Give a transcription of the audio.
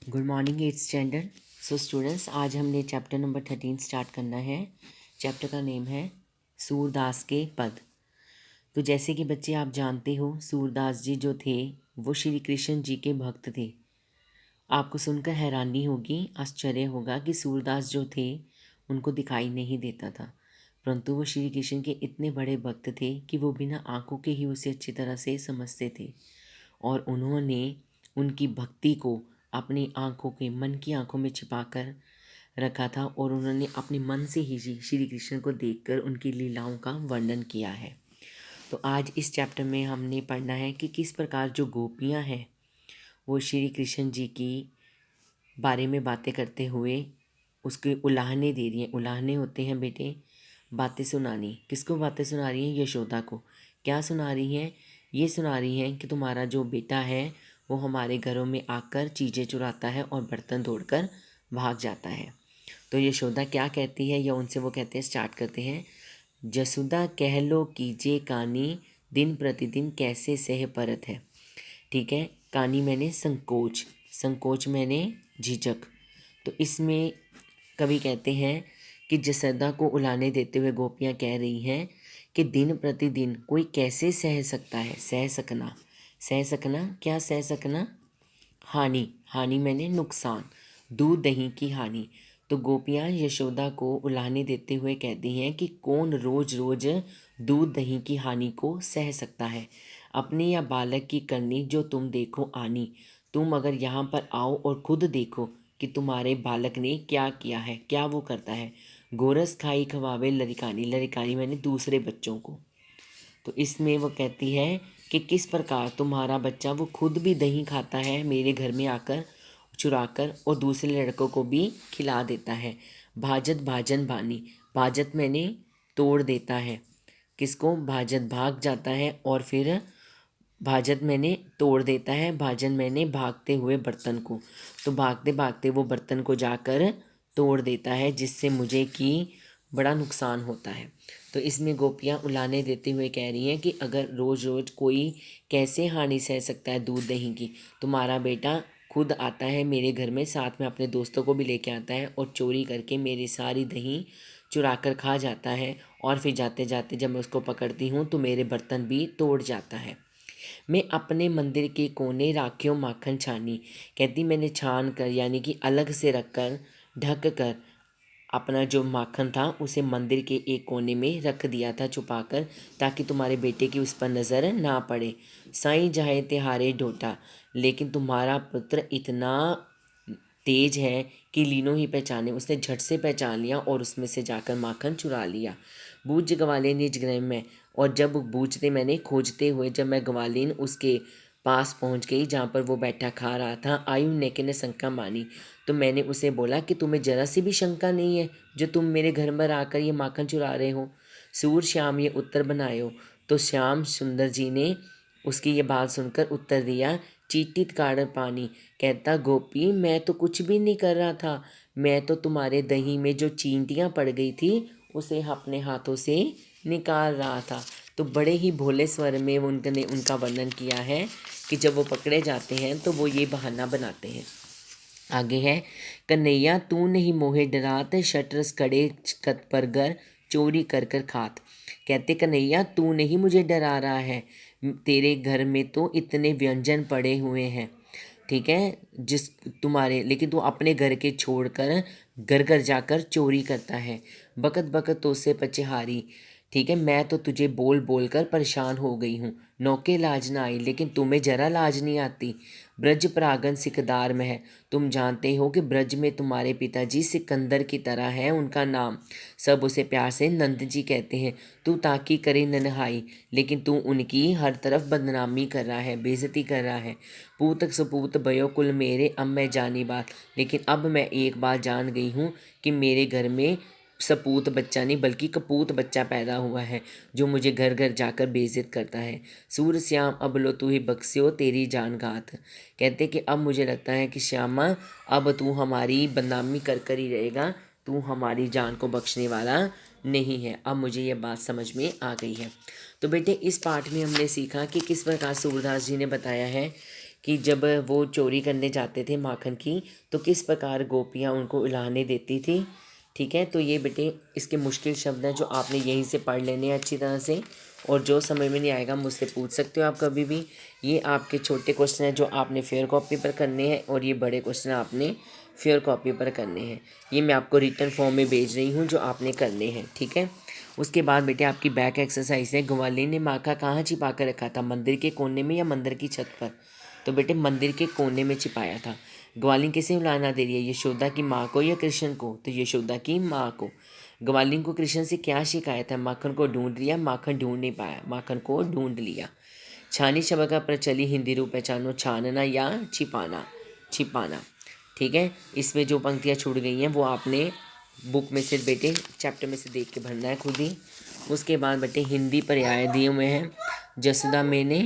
Good morning eight standard. So students, आज हमने chapter number 13 start करना है। चैप्टर का नेम है सूरदास के पद। तो जैसे कि बच्चे आप जानते हो, सूरदास जी जो थे वो श्री कृष्ण जी के भक्त थे। आपको सुनकर हैरानी होगी, आश्चर्य होगा कि सूरदास जो थे उनको दिखाई नहीं देता था, परंतु वो श्री कृष्ण के इतने बड़े भक्त थे कि वो बिना आँखों के ही उसे अच्छी तरह से समझते थे। और उन्होंने उनकी भक्ति को अपनी आँखों के मन की आँखों में छिपा कर रखा था और उन्होंने अपने मन से ही श्री कृष्ण को देखकर उनकी लीलाओं का वर्णन किया है। तो आज इस चैप्टर में हमने पढ़ना है कि किस प्रकार जो गोपियाँ हैं वो श्री कृष्ण जी की बारे में बातें करते हुए उसके उलाहने दे रही हैं। उलाहने होते हैं बेटे बातें सुनानी। किसको बातें सुना रही हैं? यशोदा को। क्या सुना रही हैं? ये सुना रही हैं कि तुम्हारा जो बेटा है वो हमारे घरों में आकर चीज़ें चुराता है और बर्तन तोड़कर भाग जाता है। तो यशोदा क्या कहती है या उनसे वो कहते हैं, स्टार्ट करते हैं। जसुदा कह लो कीजे कानी, दिन प्रतिदिन कैसे सह परत है। ठीक है, कानी मैंने संकोच, संकोच मैंने झिझक। तो इसमें कवि कहते हैं कि जसोदा को उलाने देते हुए गोपियाँ कह रही हैं कि दिन प्रतिदिन कोई कैसे सह सकता है। सह सकना, सह सकना, क्या सह सकना? हानि, हानि मैंने नुकसान, दूध दही की हानि। तो गोपियाँ यशोदा को उलाहने देते हुए कहती हैं कि कौन रोज रोज दूध दही की हानि को सह सकता है। अपनी या बालक की करनी जो तुम देखो आनी। तुम अगर यहाँ पर आओ और खुद देखो कि तुम्हारे बालक ने क्या किया है, क्या वो करता है। गोरस खाई खवावे लरिकानी, लरिकानी मैंने दूसरे बच्चों को। तो इसमें वो कहती है कि किस प्रकार तुम्हारा बच्चा वो खुद भी दही खाता है मेरे घर में आकर चुराकर और दूसरे लड़कों को भी खिला देता है। भाजत भाजन बानी, भाजत मैंने तोड़ देता है। किसको? भाजत भाग जाता है और फिर भाजत मैंने तोड़ देता है, भाजन मैंने भागते हुए बर्तन को। तो भागते भागते वो बर्तन को जाकर तोड़ देता है जिससे मुझे कि बड़ा नुकसान होता है। तो इसमें गोपियाँ उलाने देते हुए कह रही हैं कि अगर रोज़ रोज़ कोई कैसे हानि सह सकता है दूध दही की। तुम्हारा बेटा खुद आता है मेरे घर में, साथ में अपने दोस्तों को भी लेके आता है और चोरी करके मेरी सारी दही चुरा कर खा जाता है और फिर जाते जाते जब मैं उसको पकड़ती हूँ तो मेरे बर्तन भी तोड़ जाता है। मैं अपने मंदिर के कोने राख्यो माखन छानी, कहती मैंने छान कर यानी कि अलग से रख कर ढक कर अपना जो माखन था उसे मंदिर के एक कोने में रख दिया था छुपा कर, ताकि तुम्हारे बेटे की उस पर नज़र ना पड़े। साईं जाए तिहारे ढोटा, लेकिन तुम्हारा पुत्र इतना तेज है कि लीनो ही पहचाने। उसने झट से पहचान लिया और उसमें से जाकर माखन चुरा लिया। बूझ ग्वाले निज गृह में, और जब बूझते मैंने खोजते हुए जब मैं ग्वालिन उसके पास पहुंच गई जहाँ पर वो बैठा खा रहा था, आयु नेके ने शंका मानी। तो मैंने उसे बोला कि तुम्हें जरा सी भी शंका नहीं है जो तुम मेरे घर पर आकर ये माखन चुरा रहे हो। सूर श्याम ये उत्तर बनायो। तो श्याम सुंदर जी ने उसकी ये बात सुनकर उत्तर दिया, चीटित काढ़ पानी, कहता गोपी मैं तो कुछ भी नहीं कर रहा था, मैं तो तुम्हारे दही में जो चींटियाँ पड़ गई थी उसे अपने हाथों से निकाल रहा था। तो बड़े ही भोले स्वर में उनने उनका वर्णन किया है कि जब वो पकड़े जाते हैं तो वो ये बहाना बनाते हैं। आगे है, कन्हैया तू नहीं मोहे डरात, शटरस कड़े छत पर गर चोरी कर कर खात। कहते कन्हैया तू नहीं मुझे डरा रहा है, तेरे घर में तो इतने व्यंजन पड़े हुए हैं, ठीक है, जिस तुम्हारे, लेकिन तू अपने घर के छोड़कर घर घर जाकर चोरी करता है। बकत बकत तो से पचहारी, ठीक है, मैं तो तुझे बोल बोल कर परेशान हो गई हूँ। नौके लाज ना आई, लेकिन तुम्हें जरा लाज नहीं आती। ब्रज प्रागन सिकदार में है, तुम जानते हो कि ब्रज में तुम्हारे पिताजी सिकंदर की तरह है उनका नाम, सब उसे प्यार से नंद जी कहते हैं। तू ताकी करे ननहाई, लेकिन तू उनकी हर तरफ बदनामी कर रहा है, बेइज्जती कर रहा है। पूत सपूत भयो कुल मेरे, अब मैं जानी बात, लेकिन अब मैं एक बात जान गई हूँ कि मेरे घर में सपूत बच्चा नहीं बल्कि कपूत बच्चा पैदा हुआ है जो मुझे घर घर जाकर बेइज्जत करता है। सूर श्याम अब लो तू ही बख्स्यो तेरी जान घात, कहते कि अब मुझे लगता है कि श्यामा अब तू हमारी बदनामी कर कर ही रहेगा, तू हमारी जान को बख्शने वाला नहीं है। अब मुझे ये बात समझ में आ गई है। तो बेटे इस पाठ में हमने सीखा कि किस प्रकार सूरदास जी ने बताया है कि जब वो चोरी करने जाते थे माखन की तो किस प्रकार गोपियाँ उनको उलाहने देती थी। ठीक है, तो ये बेटे इसके मुश्किल शब्द हैं जो आपने यहीं से पढ़ लेने हैं अच्छी तरह से, और जो समझ में नहीं आएगा मुझसे पूछ सकते हो आप कभी भी। ये आपके छोटे क्वेश्चन हैं जो आपने फेयर कॉपी पर करने हैं, और ये बड़े क्वेश्चन आपने फेयर कॉपी पर करने हैं। ये मैं आपको रिटर्न फॉर्म में भेज रही हूँ जो आपने करने हैं। ठीक है, उसके बाद बेटे आपकी बैक एक्सरसाइज है। ग्वालिनी ने माखा कहाँ छिपा कर रखा था, मंदिर के कोने में या मंदिर की छत पर। तो बेटे मंदिर के कोने में छिपाया था। ग्वालिन किसे उलाहना दे रही है, यशोदा की माँ को या कृष्ण को। तो यशोदा की माँ को। ग्वालिन को कृष्ण से क्या शिकायत है, माखन को ढूंढ लिया, माखन ढूंढ नहीं पाया, माखन को ढूंढ लिया। छानी शब्द का प्रचलित हिंदी रूप पहचानो, छानना या छिपाना, छिपाना। ठीक है, इसमें जो पंक्तियाँ छूट गई हैं वो आपने बुक में से बेटे चैप्टर में से देख के भरना है खुद ही। उसके बाद बेटे हिंदी पर्याय दिए हुए हैं। जसोदा मैंने